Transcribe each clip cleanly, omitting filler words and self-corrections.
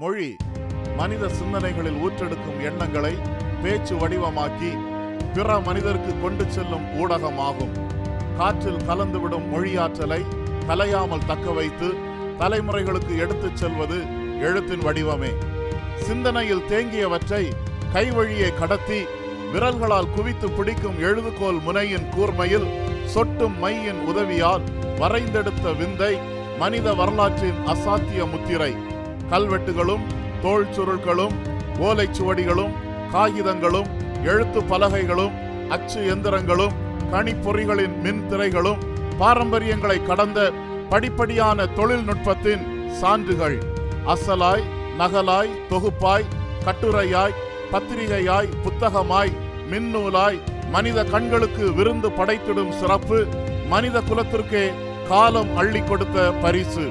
மொழி மனித சிந்தனைகளில் ஊற்றெடுக்கும் எண்ணங்களை பேச்சு வடிவமாக்கி பிற மனிதருக்கு கொண்டு செல்லும் ஊடகமாகும். காற்றில் கலந்துவிடும் மொழியாற்றலை கலையாமல் தக்க வைத்து தலைமுறைகளுக்கு எடுத்துச் செல்வது எழுத்தின் வடிவமே. சிந்தனையில் தேங்கியவற்றை கைவழியே கடத்தி விரல்களால் குவித்து பிடிக்கும் எழுதுகோல் முனையின் கூர்மையில் சொட்டும் மையின் உதவியால் வரைந்தெடுத்த விந்தை மனித வரலாற்றின் அசாத்திய முத்திரை. கல்வெட்டுகளும் தோல் சுருள்களும் ஓலைச்சுவடிகளும் காகிதங்களும் எழுத்து பலகைகளும் அச்சு எந்திரங்களும் கணிப்பொறிகளின் மின் திரைகளும் பாரம்பரியங்களை கடந்த படிப்படியான தொழில்நுட்பத்தின் சான்றுகள். அசலாய், நகலாய், தொகுப்பாய், கட்டுரையாய், பத்திரிகையாய், புத்தகமாய், மின்னூலாய் மனித கண்களுக்கு விருந்து படைத்திடும் சிறப்பு மனித குலத்திற்கே காலம் அள்ளி கொடுத்த பரிசு.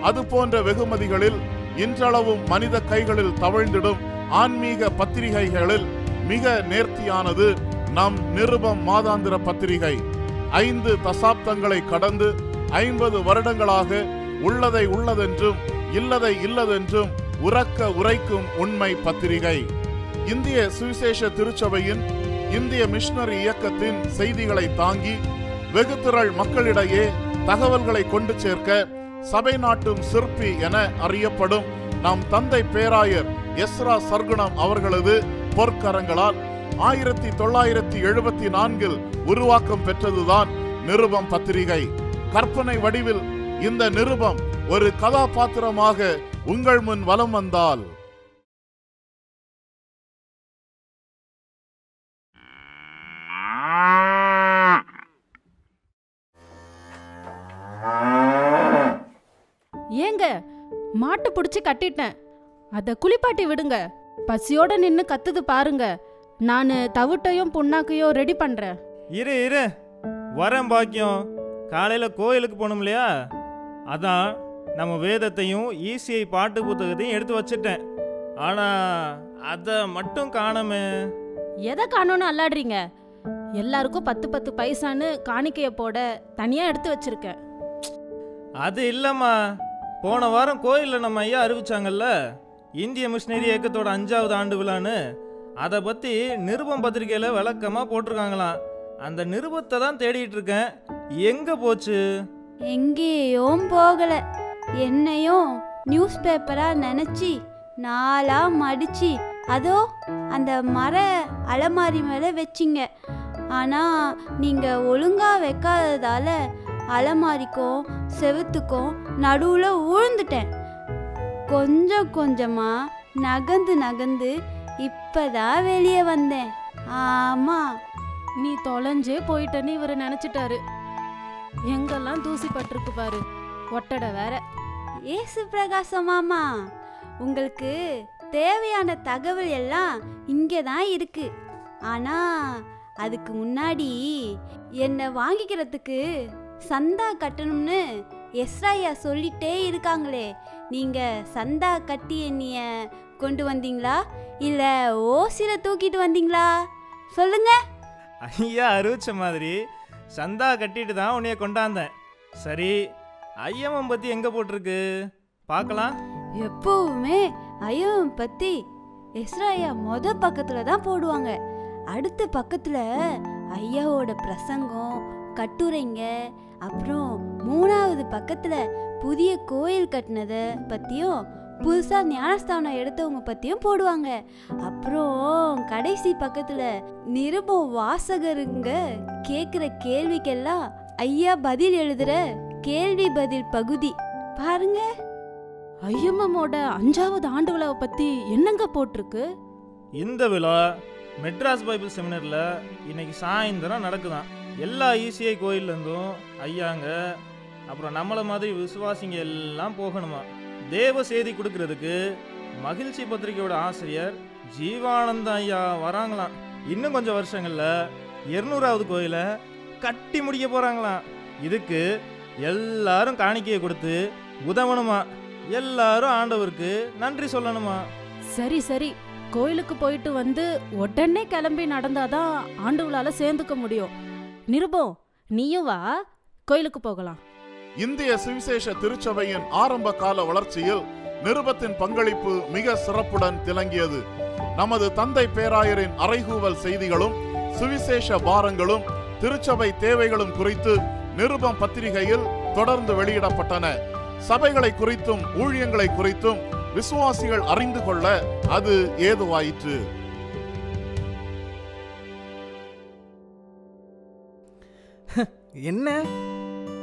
அது போன்ற வெகுமதிகளில் இன்றளவும் மனித கைகளில் தவழ்ந்திடும் ஆன்மீக பத்திரிகைகளில் மிக நேர்த்தியானது நம் நிருபம் மாதாந்திர பத்திரிகை. 5 தசாப்தங்களை கடந்து 50 வருடங்களாக உள்ளதை உள்ளதென்றும் இல்லதை இல்லதென்றும் உரக்க உரைக்கும் உண்மை பத்திரிகை. இந்திய சுவிசேஷ திருச்சபையின் இந்திய மிஷனரி இயக்கத்தின் செய்திகளை தாங்கி வெகுத்திரள் மக்களிடையே தகவல்களை கொண்டு சேர்க்க சபை நாட்டும் சிற்பி என அறியப்படும் நம் தந்தை பேராயர் எஸ்ரா சர்க்குணம் அவர்களது பொற்கரங்களால் 1974 உருவாக்கம் பெற்றதுதான் நிருபம் பத்திரிகை. கற்பனை வடிவில் இந்த நிருபம் ஒரு கதாபாத்திரமாக உங்கள் முன் வலம் வந்தால் ஏங்க மாட்டு பிடிச்சி கட்டிட்டேன், அத குளிப்பாட்டி விடுங்க. பசியோட நின்னு கத்துது பாருங்க. நான் தவிட்டையும் புண்ணாக்கையும் ரெடி பண்றேன். இரு வரேன் பாக்கியம். காலையில கோயிலுக்கு போகணும் இல்லையா, அதான் நம்ம வேதத்தையும் ஈசிஐ பாட்டு புத்தகத்தையும் எடுத்து வச்சுட்டேன். ஆனா அத மட்டும் காணமே. எதை காணோன்னு அல்லாடுறீங்க? எல்லாருக்கும் 10 பைசான்னு காணிக்கைய போட தனியா எடுத்து வச்சிருக்கேன். அது இல்லம்மா, போன வாரம் கோயிலில் நம்ம ஐயா அறிவிச்சாங்கல்ல இந்திய மிஷனரி இயக்கத்தோட 5வது ஆண்டு விழான்னு. அதை பற்றி நிருபம் பத்திரிகையில் விளக்கமாக போட்டிருக்காங்களாம். அந்த நிருபத்தை தான் தேடிட்டு இருக்கேன். எங்கே போச்சு? எங்கேயும் போகல. என்னையும் நியூஸ் பேப்பரா நினச்சி நாளா மடிச்சு அதோ அந்த மர அலமாரி மேலே வச்சிங்க. ஆனால் நீங்கள் ஒழுங்காக வைக்காததால அலமாரிக்கும் செவுத்துக்கும் நடுவில் உழுந்துட்டேன். கொஞ்சம் கொஞ்சமாக நகர்ந்து இப்பதான் வெளியே வந்தேன். ஆமாம், நீ தொலைஞ்சே போயிட்டன்னு இவர் நினைச்சிட்டாரு. எங்கெல்லாம் தூசி பட்டிருக்கு பாரு, ஒட்டடை வேற. ஏசு பிரகாசம் மாமா, உங்களுக்கு தேவையான தகவல் எல்லாம் இங்கே தான் இருக்கு. ஆனால் அதுக்கு முன்னாடி என்னை வாங்கிக்கிறதுக்கு சந்தா கட்டணும்னு எஸ்ராயா சொல்லிட்டே இருக்காங்களே. நீங்கள் சந்தா கட்டி என்னைய கொண்டு வந்தீங்களா இல்லை ஓசில தூக்கிட்டு வந்தீங்களா? சொல்லுங்க. ஐயா அறிவிச்ச மாதிரி சந்தா கட்டிட்டு தான் உன்னைய கொண்டாந்தேன். சரி, ஐயம்மன் பற்றி எங்கே போட்டிருக்கு பார்க்கலாம். எப்பவுமே ஐயம்மன் பற்றி எஸ்ராயா பக்கத்தில் தான் போடுவாங்க. அடுத்த பக்கத்தில் ஐயாவோட பிரசங்கம், கட்டுரைங்க, அப்புறம் 3வது பக்கத்தில் புதிய கோயில் கட்டினதை பற்றியும் புதுசாக ஞானஸ்தானம் எடுத்தவங்க பற்றியும் போடுவாங்க. அப்புறம் கடைசி பக்கத்தில் நிருபம் வாசகருங்க கேட்குற கேள்விக்கெல்லாம் ஐயா பதில் எழுதுகிற கேள்வி பதில் பகுதி பாருங்க. ஐயம்மோட 5வது ஆண்டு விழாவை பற்றி என்னங்க போட்டிருக்கு? இந்த விழா மெட்ராஸ் பைபிள் செமினரில் இன்னைக்கு சாயந்தரம் நடக்குதான். எல்லா ஈசிஐ கோயிலேருந்தும் ஐயாங்க அப்புறம் நம்மளை மாதிரி விசுவாசிங்க எல்லாம் போகணுமா. தேவ செய்தி கொடுக்கறதுக்கு மகிழ்ச்சி பத்திரிகையோட ஆசிரியர் ஜீவானந்த ஐயா வராங்களாம். இன்னும் கொஞ்சம் வருஷங்களில் 200வது கோயிலை கட்டி முடிக்க போகிறாங்களாம். இதுக்கு எல்லாரும் காணிக்கையை கொடுத்து உதவணுமா. எல்லாரும் ஆண்டவருக்கு நன்றி சொல்லணுமா. சரி சரி, கோயிலுக்கு போயிட்டு வந்து உடனே கிளம்பி நடந்தாதான் ஆண்டு விழால சேர்ந்துக்க முடியும். நிருபம், நீயும் வா, கோயிலுக்கு போகலாம். இந்திய சுவிசேஷ திருச்சபையின் ஆரம்ப கால வளர்ச்சியில் நிருபத்தின் பங்களிப்பு மிக சிறப்புடன் திலங்கியது. நமது தந்தை பேராயரின் அறைகூவல் செய்திகளும் சுவிசேஷ பாரங்களும் திருச்சபை தேவைகளும் குறித்து நிருபம் பத்திரிகையில் தொடர்ந்து வெளியிடப்பட்டன. சபைகளை குறித்தும் ஊழியங்களை குறித்தும் விசுவாசிகள் அறிந்து கொள்ள அது ஏதுவாயிற்று. என்ன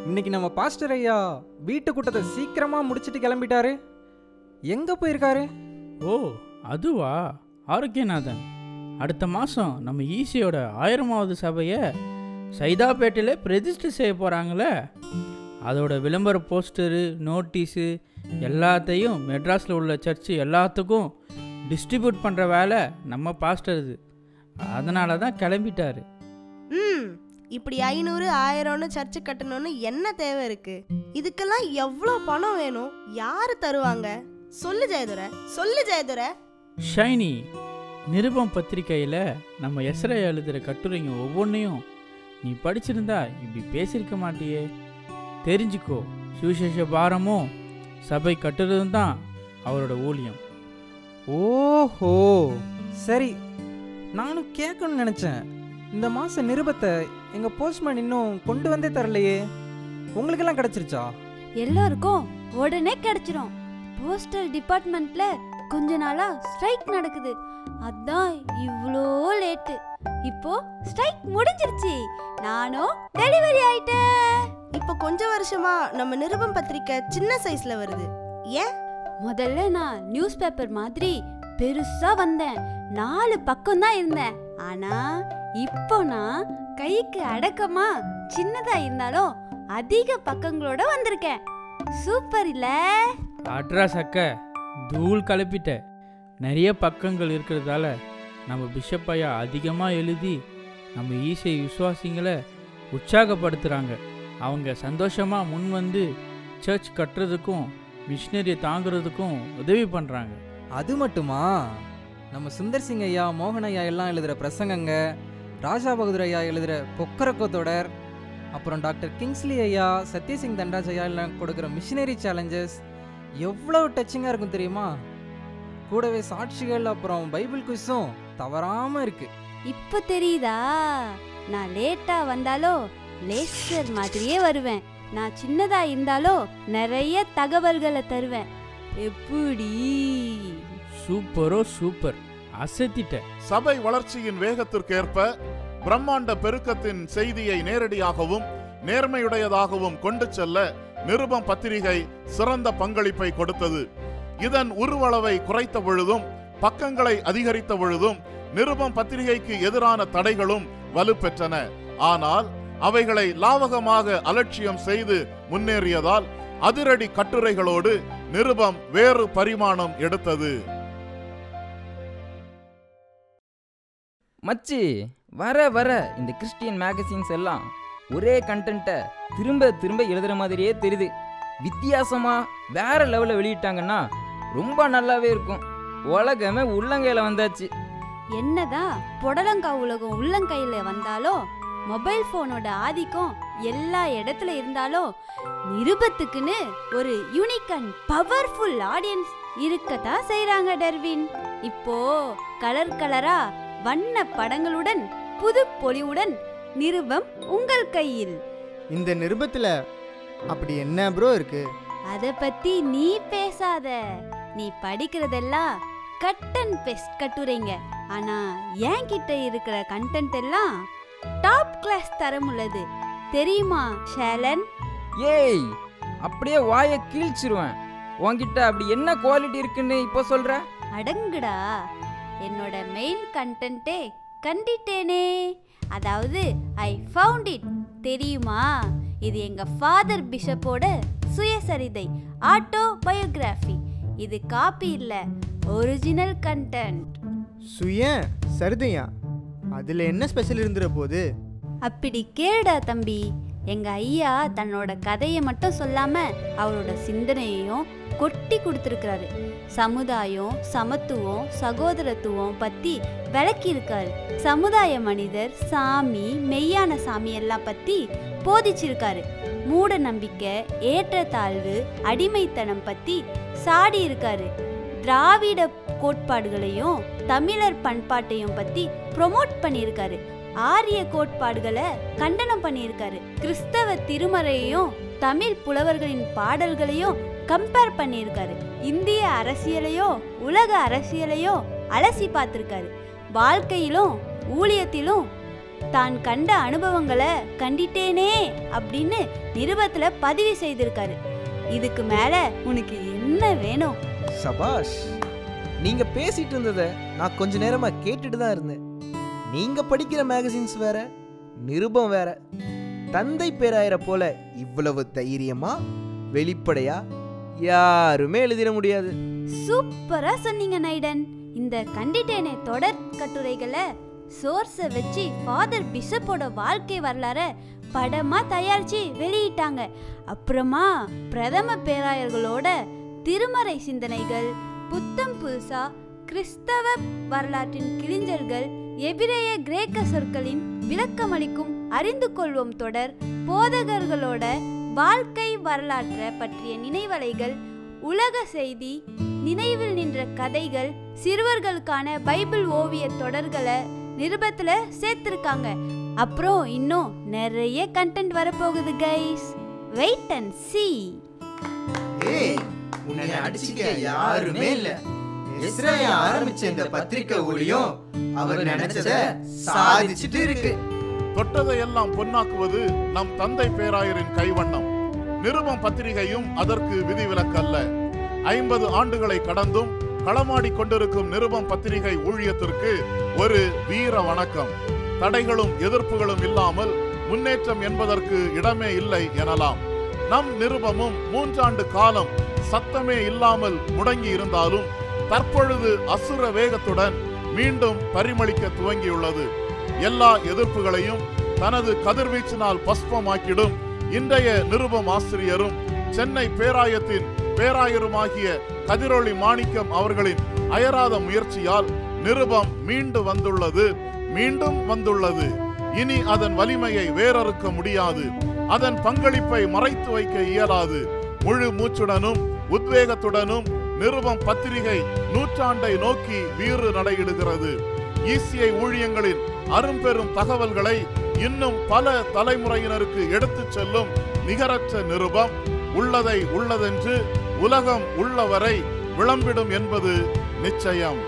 இன்னைக்கு நம்ம பாஸ்டர் ஐயா வீட்டு கூட்டத்தை சீக்கிரமா முடிச்சிட்டு கிளம்பிட்டாரு. எங்க போயிருக்காரு? ஓ அதுவா, ஆரோக்கியநாதன் அடுத்த மாதம் நம்ம ஈசியோட 1000வது சபையை சைதாப்பேட்டையில் பிரதிஷ்டை செய்ய போகிறாங்களே, அதோட விளம்பர போஸ்டரு நோட்டீஸு எல்லாத்தையும் மெட்ராஸில் உள்ள சர்ச்சு எல்லாத்துக்கும் டிஸ்ட்ரிபியூட் பண்ணுற வேலை நம்ம பாஸ்டர் இது. அதனால தான் கிளம்பிட்டாரு. இப்படி 500 1000ன்னு சர்ச்சு கட்டணும்னு என்ன தேவை இருக்கு? இதுக்கெல்லாம் எவ்வளோ பணம் வேணும்? யாரு தருவாங்க? சொல்லு ஜெயதுரை, சொல்லு ஜெயதுரை. ஷைனி, நிருபம் பத்திரிக்கையில் நம்ம எஸ்ராயா எழுதுகிற கட்டுரைங்க ஒவ்வொன்றையும் நீ படிச்சிருந்தா இப்படி பேசியிருக்க மாட்டியே. தெரிஞ்சுக்கோ, சுவிசேஷ பாரமும் சபை கட்டுறதும் தான் அவரோட ஊழியம். ஓஹோ சரி, நானும் கேட்கணும்னு நினச்சேன். இந்த மாதம் நிருபத்தை எங்கள் போஸ்ட்மேன் இன்னும் கொண்டு வந்தே தரலையே. உங்களுக்கெல்லாம் கிடச்சிருச்சா? எல்லாருக்கும் உடனே கிடைச்சிரும். போஸ்டல் டிபார்ட்மெண்ட்ல கொஞ்ச நாளா ஸ்ட்ரைக் நடக்குது, அதான் இவ்வளோ லேட்டு. இப்போ ஸ்ட்ரைக் முடிஞ்சிருச்சு, நானும் டெலிவரி ஆயிட்டேன். இப்போ கொஞ்ச வருஷமா நம்ம நிருபம் பத்திரிக்கை சின்ன சைஸ்ல வருது. ஏன்? முதல்ல நான் நியூஸ் பேப்பர் மாதிரி பெருசா வந்தேன், 4 பக்கம் தான் இருந்தேன். ஆனா இப்போ நான் கைக்கு அடக்கமா சின்னதா இருந்தாலும் அதிக பக்கங்களோட வந்திருக்கேன். சூப்பர் இல்ல? அட்ராஸ் அக்க தூள் கலப்பிட்ட. நிறைய பக்கங்கள் இருக்கிறதால நம்ம பிஷப் ஐயா அதிகமாக எழுதி நம்ம ஈசை விசுவாசிங்களை உற்சாகப்படுத்துகிறாங்க. அவங்க சந்தோஷமாக முன் வந்து சர்ச் கட்டுறதுக்கும் மிஷினரியை தாங்கிறதுக்கும் உதவி பண்ணுறாங்க. அது மட்டுமா, நம்ம சுந்தர் சிங் ஐயா மோகன் ஐயா எல்லாம் எழுதுகிற பிரசங்கங்க, ராஜா பகதூர் ஐயா எழுதுகிற பொக்கரக்கோ தொடர், அப்புறம் டாக்டர் கிங்ஸ்லி ஐயா சத்யசிங் தண்டராஜ் ஐயா எல்லாம் கொடுக்குற மிஷினரி சேலஞ்சஸ் எவ்வளோ டச்சிங்காக இருக்கும் தெரியுமா? கூடவே சாட்சிகள் அப்புறம் பைபிள் குவிஸும் தவறாமல் இருக்கு. இப்போ தெரியுதா? நான் லேட்டா வந்தாலோ லேசர் மாதிரியே வருவேன். நான் சின்னதா இருந்தாலோ நிறைய தகவல்களை தருவேன். எப்படி? சூப்பரோ சூப்பர், அசத்திட்ட. சபை வளர்ச்சியின் வேகத்திற்கேற்ப பிரம்மாண்ட பெருக்கத்தின் செய்தியை நேரடியாகவும் நேர்மையுடையதாகவும் கொண்டு செல்ல நிருபம் பத்திரிகை சிறந்த பங்களிப்பை கொடுத்தது. இதன் உருவளவை குறைத்த பொழுதும் பக்கங்களை அதிகரித்த பொழுதும் நிருபம் பத்திரிகைக்கு எதிரான தடைகளும் வலுப்பெற்றன. ஆனால் அவைகளை லாவகமாக அலட்சியம் செய்து முன்னேறியதால் அதிரடி கட்டுரைகளோடு நிருபம் வேறு பரிமாணம் எடுத்தது. மச்சி, வர வர இந்த கிறிஸ்டியன் மேகசின்ஸ் எல்லாம் ஒரே கண்டென்ட்டை திரும்ப திரும்ப எழுதுற மாதிரியே தெரியுது. வித்தியாசமா வேற லெவலில் வெளியிட்டாங்கன்னா ரொம்ப நல்லாவே இருக்கும். உலகமே உள்ளங்கையில வந்தாச்சு. என்னதான் புடலங்கா உலகம் உள்ளங்கையில வந்தாலும் மொபைல் போனோட ஆதிக்கம் எல்லா இடத்துல இருந்தாலும் நிருபத்துக்குன்னு ஒரு யூனிக் அண்ட் பவர்ஃபுல் ஆடியன்ஸ் இருக்கத்தான் செய்றாங்க டர்வின். இப்போ கலர் கலரா வண்ண படங்களுடன் புது பொலிவுடன் நிருபம் உங்கள் கையில். இந்த நிருபத்துல அப்படி என்ன ப்ரோ இருக்கு? அத பத்தி நீ பேசாத. நீ படிக்கிறதெல்லாம் கட் அண்ட் பெஸ்ட் கட்டுரைங்க. ஆனா என்கிட்ட இருக்கிற கண்டென்ட் எல்லாம் டாப் கிளாஸ் தரம் உள்ளது. தெரியுமா ஷேலன்? ஏய், அப்படியே வாயை கீழ்ச்சிருவேன். உன்கிட்ட அப்படி என்ன குவாலிட்டி இருக்குன்னு இப்போ சொல்ற? அடங்குடா, என்னோட மெயின் கண்டென்ட்டே கண்டிட்டேனே. அதாவது ஐ ஃபவுண்ட் இட். தெரியுமா, இது எங்க ஃபாதர் பிஷப்போட சுயசரிதை, ஆட்டோ பயோகிராஃபி. இது காப்பி இல்ல, ஒரிஜினல் கண்டென்ட். சுய சரிதையா? அதுல என்ன ஸ்பெஷல் இருந்துற போது? அப்படி கேளுடா தம்பி. எங்க ஐயா தன்னோட கதையை மட்டும் சொல்லாம அவரோட சிந்தனையையும் கொட்டி கொடுத்துருக்கிறாரு. சமுதாயம், சமத்துவம், சகோதரத்துவம் பத்தி விளக்கியிருக்காரு. சமுதாய மனிதர், சாமி, மெய்யான சாமி எல்லாம் பத்தி போதிச்சிருக்காரு. மூட நம்பிக்கை, ஏற்றத்தாழ்வு, அடிமைத்தனம் பத்தி சாடி இருக்காரு. திராவிட கோட்பாடுகளையும் தமிழர் பண்பாட்டையும் பத்தி ப்ரொமோட் பண்ணியிருக்காரு. ஆரிய கோட்பாடுகளை கண்டனம் பண்ணியிருக்காரு. கிறிஸ்தவ திருமறையையும் தமிழ் புலவர்களின் பாடல்களையும் கம்பேர் பண்ணியிருக்காரு. இந்திய அரசியலையோ உலக அரசியலையோ அலசி பார்த்திருக்காரு. வாழ்க்கையிலும் ஊழியத்திலும் தான் கண்ட அனுபவங்களை கண்டிட்டேனே அப்படின்னு நிருபத்துல பதிவு செய்திருக்காரு. இதுக்கு மேல உனக்கு என்ன வேணும்? சபாஷ், நீங்க பேசிட்டு இருந்ததை நான் கொஞ்ச நேரமா கேட்டுட்டு தான் இருந்தேன். நீங்க படிக்கிற மேகசின்ஸ் வேற, நிருபம் வேற. தந்தை பேராயரை போல இவ்வளவு தைரியமா வெளிப்படையா யாருமே எழுதிட முடியாது. சூப்பரா சொன்னீங்க நைடன். இந்த கண்டிட்டேனே தொடர் கட்டுரைகளை சோர்ஸை வச்சு ஃபாதர் பிஷப்போட வாழ்க்கை வரலாற படமா தயாரிச்சு வெளியிட்டாங்க. அப்புறமா பிரதம பேராயர்களோட திருமறை சிந்தனைகள், புத்தம் புதுசா கிறிஸ்தவ வரலாற்றின் கிழிஞ்சல்கள், எபிரேய கிரேக்க சொற்களின் விளக்கமளிக்கும் அறிந்து கொள்வோம் தொடர், போதகர்களோட வாழ்க்கை வரலாற்றை பற்றிய நினைவலைகள், உலக செய்தி, நினைவில் நின்ற கதைகள், சிறுவர்களுக்கான பைபிள் ஓவிய தொடர்களை நிருபத்துல சேர்த்திருக்காங்க. அப்புறம் இன்னும் நிறைய கண்டென்ட் வரப்போகுது கைஸ். Wait and see. ஏய், உன்னை அடிச்சுக்க யாருமே இல்ல. இஸ்ரேல் ஆரம்பிச்ச இந்த பத்திரிக்கை ஊழியம் அவர் நினைச்சதை சாதிச்சிட்டு இருக்கு. தொட்டதையெல்லாம் பொன்னாக்குவது நம் தந்தை பேராயரின் கைவண்ணம். நிருபம் பத்திரிகையும் அதற்கு விதிவிலக்கல்ல. 50 ஆண்டுகளை கடந்தும் களமாடி கொண்டிருக்கும் நிருபம் பத்திரிகை ஊழியத்திற்கு ஒரு வீர வணக்கம். தடைகளும் எதிர்ப்புகளும் இல்லாமல் முன்னேற்றம் என்பதற்கு இடமே இல்லை எனலாம். நம் நிருபமும் 3 ஆண்டு காலம் சத்தமே இல்லாமல் முடங்கி இருந்தாலும் தற்பொழுது அசுர வேகத்துடன் மீண்டும் பரிமளிக்க துவங்கியுள்ளது. எல்லா எதிர்ப்புகளையும் தனது கதிர்வீச்சினால் பஸ்பமாக்கிடும் இன்றைய நிருபம் ஆசிரியரும் சென்னை பேராயத்தின் பேராயருமாகிய கதிரொளி மாணிக்கம் அவர்களின் அயராத முயற்சியால் நிருபம் மீண்டும் வந்துள்ளது. இனி அதன் வலிமையை வேறறுக்க முடியாது. அதன் பங்களிப்பை மறைத்து வைக்க இயலாது. முழு மூச்சுடனும் உத்வேகத்துடனும் நிருபம் பத்திரிகை 100 நோக்கி வீறு நடையிடுகிறது. ஈசிஐ ஊழியங்களின் அரும்பெரும் தகவல்களை இன்னும் பல தலைமுறையினருக்கு எடுத்துச் செல்லும் நிகரற்ற நிருபம் உள்ளதை உள்ளதென்று உலகம் உள்ளவரை விளம்பிடும் என்பது நிச்சயம்.